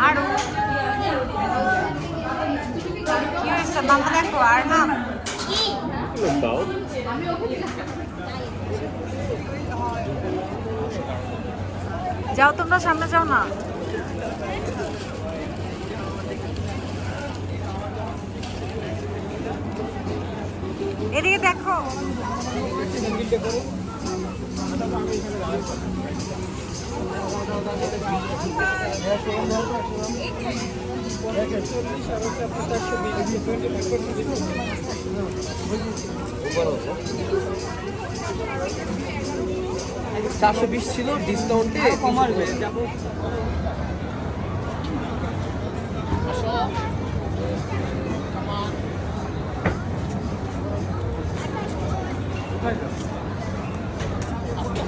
আরো কি হয়েছে মামা দেখো আর না দাও যাও তোমরা সামনে যাও না এদিকে দেখো $420 ছিল ডিসকাউন্টে কমাবে